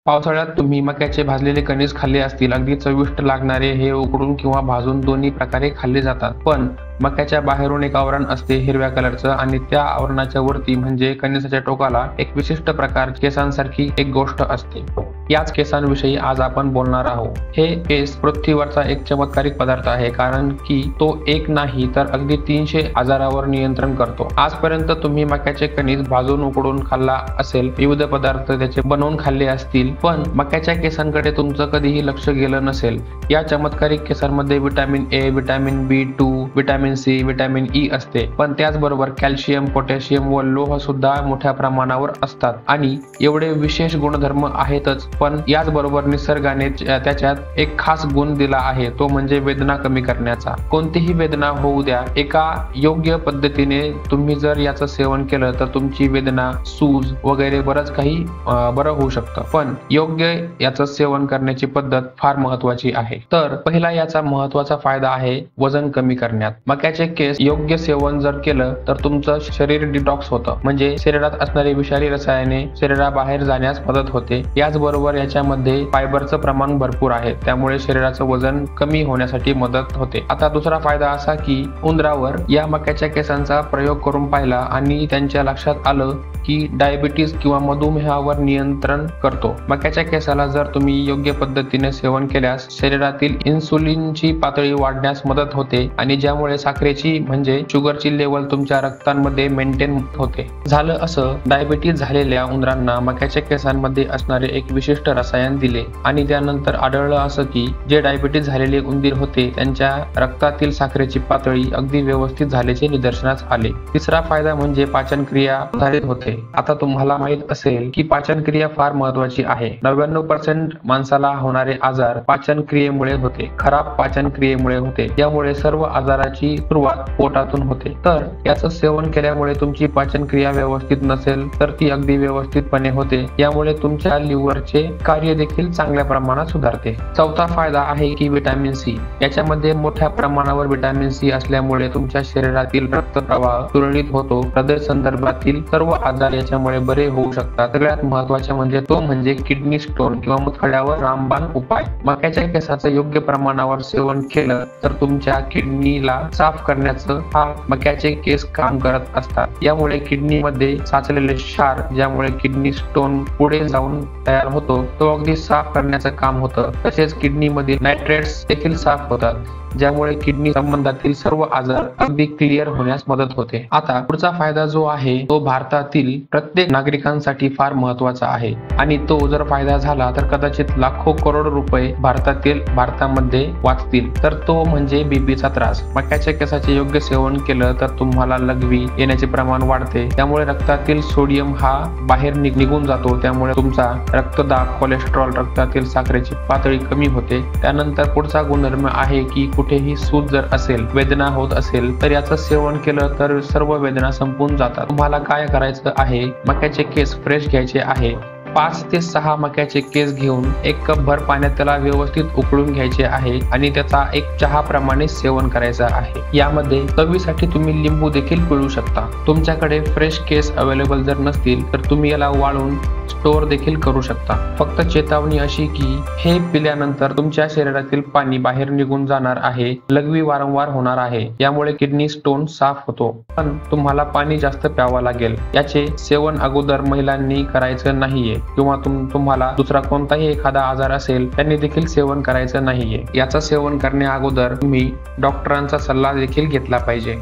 पावसाळ्यात तुम्ही मक्याचे भाजलेले कणीस खाल्ले असतील. अगदी चविष्ट लागणारे हे उकडून किंवा भाजून दोन्ही प्रकारे खाल्ले जातात. पण मक्याच्या बाहेरून एक आवरण असते हिरव्या कलरचं आणि त्या आवरणाच्या वरती म्हणजे कणिसाच्या टोकाला एक विशिष्ट प्रकार केसांसारखी एक गोष्ट असते. याच केसांविषयी आज आपण बोलणार आहोत. हे केस पृथ्वीवरचा एक चमत्कारिक पदार्थ आहे, कारण की तो एक नाही तर अगदी 300 आजारावर नियंत्रण करतो. आजपर्यंत तुम्ही मक्याचे कणीस भाजून उकडून खाल्ला असेल, विविध पदार्थ त्याचे बनवून खाल्ले असतील, पण मक्याच्या केसांकडे तुमचं कधीही लक्ष गेलं नसेल. या चमत्कारिक केसांमध्ये vitamin A, vitamin B2, vitamin C, vitamin E असते, पण त्याचबरोबर कॅल्शियम, पोटॅशियम व लोह सुद्धा मोठ्या प्रमाणावर असतात. आणि एवढे विशेष गुणधर्म आहेतच, पण याचबरोबर निसर्गाने त्याच्यात एक खास गुण दिला आहे, तो म्हणजे वेदना कमी करण्याचा. कोणतीही वेदना होऊ द्या, एका योग्य पद्धतीने तुम्ही जर याचं सेवन केलं तर तुमची वेदना, सूज वगैरे बरंच काही बरं होऊ शकतं. पण योग्य याचं सेवन करण्याची पद्धत फार महत्वाची आहे. तर पहिला याचा महत्वाचा फायदा आहे वजन कमी करण्यात. मक्याचे केस योग्य सेवन जर केलं तर तुमचं शरीर डिटॉक्स होतं, म्हणजे शरीरात असणारी विषारी रसायने शरीराबाहेर जाण्यास मदत होते. याचबरोबर याच्यामध्ये फायबरचं प्रमाण भरपूर आहे, त्यामुळे शरीराचं वजन कमी होण्यासाठी मदत होते. आता दुसरा फायदा असा की उंदरावर या मक्याच्या केसांचा प्रयोग करून पाहिला आणि त्यांच्या लक्षात आलं की डायबिटीज किंवा मधुमेहावर नियंत्रण करतो. मक्याच्या केसाला जर तुम्ही योग्य पद्धतीने सेवन केल्यास शरीरातील इन्सुलिनची पातळी वाढण्यास मदत होते आणि ज्यामुळे साखरेची म्हणजे शुगरची लेवल तुमच्या रक्तांमध्ये मेंटेन होते. झालं असं, डायबिटीज झालेल्या उंदरांना मक्याच्या केसांमध्ये असणारे एक विशिष्ट रसायन दिले आणि त्यानंतर आढळलं असं की जे डायबिटीज झालेले उंदीर होते त्यांच्या रक्तातील साखरेची पातळी अगदी व्यवस्थित झाल्याचे निदर्शनास आले. तिसरा फायदा म्हणजे पाचनक्रिया सुधारित होते. आता तुम्हाला माहित असेल की पाचनक्रिया फार महत्वाची आहे. 99% माणसाला होणारे आजार पाचनक्रियेमुळे होते, खराब पाचनक्रियेमुळे होते. यामुळे सर्व आजाराची सुरुवात पोटातून होते. तर याचं सेवन केल्यामुळे तुमची पाचनक्रिया व्यवस्थित नसेल तर ती अगदी व्यवस्थितपणे होते. यामुळे तुमच्या लिव्हरचे कार्य देखील चांगल्या प्रमाणात सुधारते. चौथा फायदा आहे की विटॅमिन सी. याच्यामध्ये मोठ्या प्रमाणावर विटॅमिन सी असल्यामुळे तुमच्या शरीरातील रक्तप्रवाह सुरळीत होतो. हृदय संदर्भातील सर्व आजार याच्यामुळे बरे होऊ शकतात. सगळ्यात महत्वाचे म्हणजे किडनी स्टोन किंवा मुतखड्यावर रामबाण उपाय. मक्याच्या केसाचं योग्य प्रमाणावर सेवन केलं तर तुमच्या किडनीला साफ करण्याचं हा मक्याचे केस काम करत असतात. यामुळे किडनीमध्ये साचलेले क्षार, ज्यामुळे किडनी स्टोन पुढे जाऊन तयार होतो, तो अगदी साफ करण्याचं काम होतं. तसेच किडनीमधील नायट्रेट्स देखील साफ होतात, ज्यामुळे किडनी संबंधातील सर्व आजार अगदी क्लिअर होण्यास मदत होते. आता पुढचा फायदा जो आहे तो भारतातील प्रत्येक नागरिकांसाठी फार महत्वाचा आहे आणि तो जर फायदा झाला तर कदाचित लाखो करोड रुपये भारतामध्ये वाचतील. तर तो म्हणजे बीपीचा त्रास. मक्याच्या केसाचे योग्य सेवन केलं तर तुम्हाला लघवी येण्याचे प्रमाण वाढते. त्यामुळे रक्तातील सोडियम हा बाहेर निघून जातो. त्यामुळे तुमचा रक्तदाब, कोलेस्ट्रॉल, रक्तातील साखरेची पातळी कमी होते. त्यानंतर पुढचा गुणधर्म आहे की कुठेही सूज जर असेल, वेदना होत असेल तर याचं सेवन केलं तर सर्व वेदना संपून जातात. तुम्हाला काय करायचं आहे, मक्याचे केस फ्रेश घ्यायचे आहे. 5 ते 6 मक्याचे केस घेऊन 1 कप भर पाण्यात त्याला व्यवस्थित उकळून घ्यायचे आहे आणि त्याचा एक चहा प्रमाणे सेवन करायचा आहे. यामध्ये चवीसाठी तुम्ही लिंबू देखील पिळू शकता. तुमच्याकडे फ्रेश केस अवेलेबल जर नसतील तर तुम्ही याला वाळून स्टोअर देखील करू शकता. फक्त चेतावणी अशी की हे पिल्यानंतर तुमच्या शरीरातील पाणी बाहेर निघून जाणार आहे, लघवी वारंवार होणार आहे. यामुळे किडनी स्टोन साफ होतो, पण तुम्हाला पाणी जास्त प्यावं लागेल. याचे सेवन अगोदर महिलांनी करायचं नाहीये किंवा तुम्हाला दुसरा कोणताही एखादा आजार असेल त्यांनी देखील सेवन करायचं नाहीये. याचं सेवन करण्या अगोदर तुम्ही डॉक्टरांचा सल्ला देखील घेतला पाहिजे.